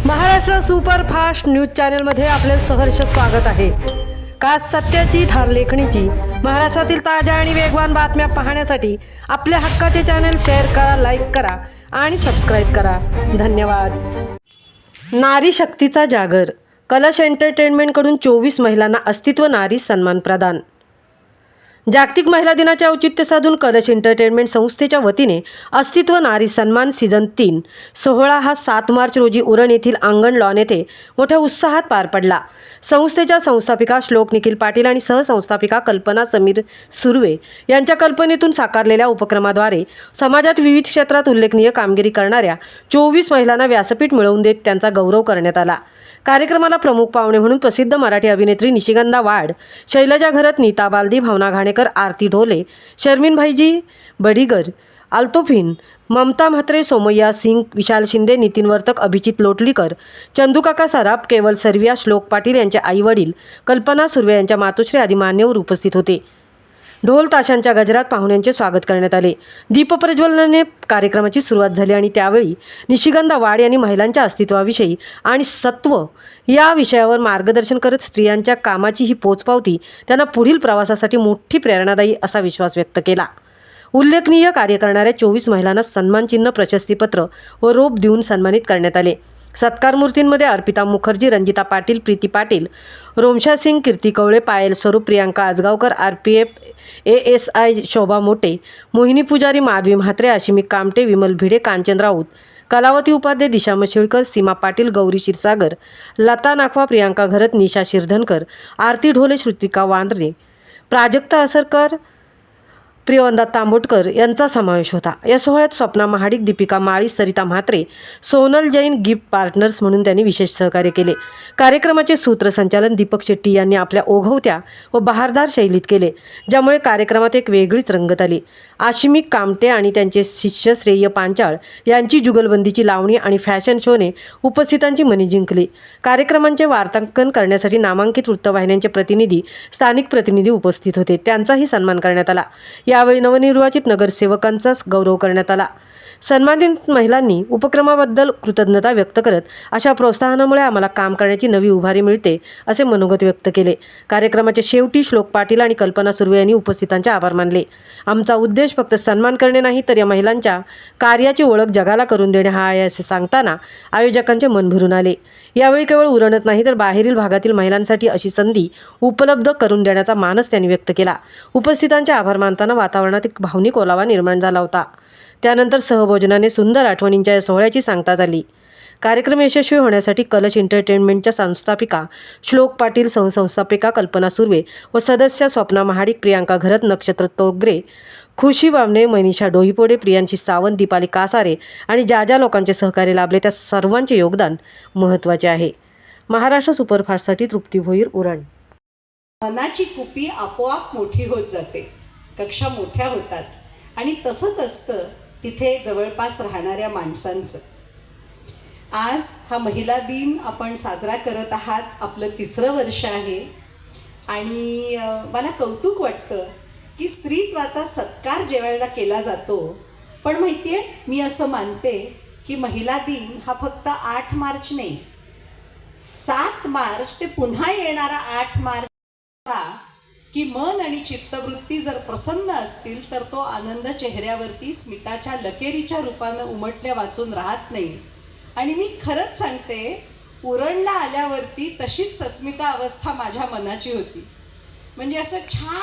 Maharashtra superfast news चॅनलमध्ये आपले सहर्ष स्वागत आहे। खास सत्याची धार लेखणीची महाराष्ट्रातील ताज्या आणि वेगवान बातम्या पाहण्यासाठी आपल्या हक्काचे चॅनल शेअर करा, लाईक करा आणि सबस्क्राईब करा। धन्यवाद। नारी शक्तीचा जागर, कलश एंटरटेनमेंटकडून 24 महिलांना अस्तित्व नारी सन्मान प्रदान। जागतिक महिला दिनाचे औचित्य साधून कलश एंटरटेनमेंट संस्थेच्या वतीने अस्तित्व नारी सन्मान सीझन 3 सोहळा हा 7 मार्च रोजी उरण येथील अंगण लॉन येथे मोठ्या उत्साहात पार पडला। संस्थेच्या संस्थापिका श्लोक निखिल पाटील आणि सहसंस्थापिका कल्पना समीर सुर्वे यांच्या कल्पनेतून साकारलेल्या उपक्रमाद्वारे समाजात विविध क्षेत्रात उल्लेखनीय कामगिरी करणाऱ्या 24 महिलांना व्यासपीठ मिळवून देत त्यांचा गौरव करण्यात आला। कार्यक्रमाला प्रमुख पाहुणे म्हणून प्रसिद्ध मराठी अभिनेत्री निशिगंधा वाड, शैलजा घरत, नीता बालदी, भावना घाणेकर, आरती ढोले, शर्मिन भाईजी बडीगर, अल्तोफिन, ममता म्हात्रे, सोमय्या सिंग, विशाल शिंदे, नितीन वर्तक, अभिजित लोटलीकर, चंदूकाका सराफ, केवल सर्विया, श्लोक पाटील यांचे आई वडील, कल्पना सुर्वे यांच्या मातोश्री आदी मान्यवर उपस्थित होते। ढोल ताशांच्या गजरात पाहुण्यांचे स्वागत करण्यात आले। दीपप्रज्वलनाने कार्यक्रमाची सुरुवात झाली आणि त्यावेळी निशिगंधा वाड यांनी महिलांच्या अस्तित्वाविषयी आणि सत्व या विषयावर मार्गदर्शन करत स्त्रियांच्या कामाची ही पोचपावती त्यांना पुढील प्रवासासाठी मोठी प्रेरणादायी असा विश्वास व्यक्त केला। उल्लेखनीय कार्य करणाऱ्या 24 महिलांना सन्मानचिन्ह, प्रशस्तीपत्र व रोप देऊन सन्मानित करण्यात आले। सत्कार मूर्तींमध्ये अर्पिता मुखर्जी, रंजिता पाटील, प्रीती पाटील, रोमशा सिंग, कीर्ती कवळे, पायल स्वरूप, प्रियांका आजगावकर, RPF ASI शोभा मोटे, मोहिनी पुजारी, माधवी म्हात्रे, आशिमी कामटे, विमल भिडे, कांचन राऊत, कलावती उपाध्ये, दिशा मशिळकर, सीमा पाटील, गौरी क्षीरसागर, लता नाखवा, प्रियांका घरत, निशा शिरधनकर, आरती ढोले, श्रुतिका वांद्रे, प्राजक्ता असरकर, प्रियवंदा तांबोटकर यांचा समावेश होता। या सोहळ्यात स्वप्ना महाडिक, दीपिका माळी, सरिता म्हात्रे, सोनल जैन गिफ्ट पार्टनर्स म्हणून त्यांनी विशेष सहकार्य केले। कार्यक्रमाचे सूत्रसंचालन दीपक शेट्टी यांनी आपल्या ओघवत्या व बहारदार शैलीत केले, ज्यामुळे कार्यक्रमात एक वेगळीच रंगत आली। आशिमी कामटे आणि त्यांचे शिष्य श्रेय पांचाळ यांची जुगलबंदीची लावणी आणि फॅशन शोने उपस्थितांची मने जिंकली। कार्यक्रमांचे वार्तांकन करण्यासाठी नामांकित वृत्तवाहिन्यांचे प्रतिनिधी, स्थानिक प्रतिनिधी उपस्थित होते, त्यांचाही सन्मान करण्यात आला। यावेळी नवनिर्वाचित नगरसेवकांचा गौरव करण्यात आला। सन्मानित महिलांनी उपक्रमाबद्दल कृतज्ञता व्यक्त करत अशा प्रोत्साहनामुळे आम्हाला काम करण्याची नवी उभारी मिळते असे मनोगत व्यक्त केले। कार्यक्रमाच्या शेवटी श्लोक पाटील आणि कल्पना सुर्वे यांनी उपस्थितांचे आभार मानले। आमचा उद्देश फक्त सन्मान करणे नाही, तर या महिलांच्या कार्याची ओळख जगाला करून देणे हा आहे असे सांगताना आयोजकांचे मन भरून आले। यावेळी केवळ उरणच नाही तर बाहेरील भागातील महिलांसाठी अशी संधी उपलब्ध करून देण्याचा मानस त्यांनी व्यक्त केला। उपस्थितांचे आभार मानताना वातावरणात एक भावनिक ओलावा निर्माण झाला होता। त्यानंतर सहभोजनाने सुंदर आठवणींच्या या सोहळ्याची सांगता झाली। कार्यक्रम यशस्वी होण्यासाठी कलश एंटरटेनमेंटच्या संस्थापिका श्लोक पाटील, सहसंस्थापिका कल्पना सुर्वे व सदस्य स्वप्ना महाडिक, प्रियांका घरत, नक्षत्र तोगरे, खुशी बामणे, मनीषा डोईपोडे, प्रियांशी सावंत, दीपाली कासारे आणि ज्या लोकांचे सहकार्य लाभले त्या सर्वांचे योगदान महत्त्वाचे आहे। महाराष्ट्र सुपरफास्टसाठी तृप्ती भोईर, उरण। मनाची कुपी आपोआप मोठी होत जाते, कक्षा मोठ्या होतात आणि तसंच असतं तिथे जवळपास राहणाऱ्या माणसांचं। आज हा महिला दिन आपण साजरा करत आहात, आपलं 3रं वर्ष आहे आणि मला कौतुक वाटतं की स्त्रीत्वाचा सत्कार ज्यावेळेला केला जातो, पण माहिती आहे मी असं मानते की महिला दिन हा फक्त 8 मार्च नाही, 7 मार्च ते पुन्हा येणारा 8 मार्च की मन आणि चित्तवृत्ती जर प्रसन्न असतील तर तो आनंद चेहऱ्यावरती स्मिताच्या लकेरीच्या रूपानं उमटल्या वाचून राहत नाही। आणि मी खरंच सांगते, उरणला आल्यावरती तशीच अस्मिता अवस्था माझ्या मनाची होती। म्हणजे असं छान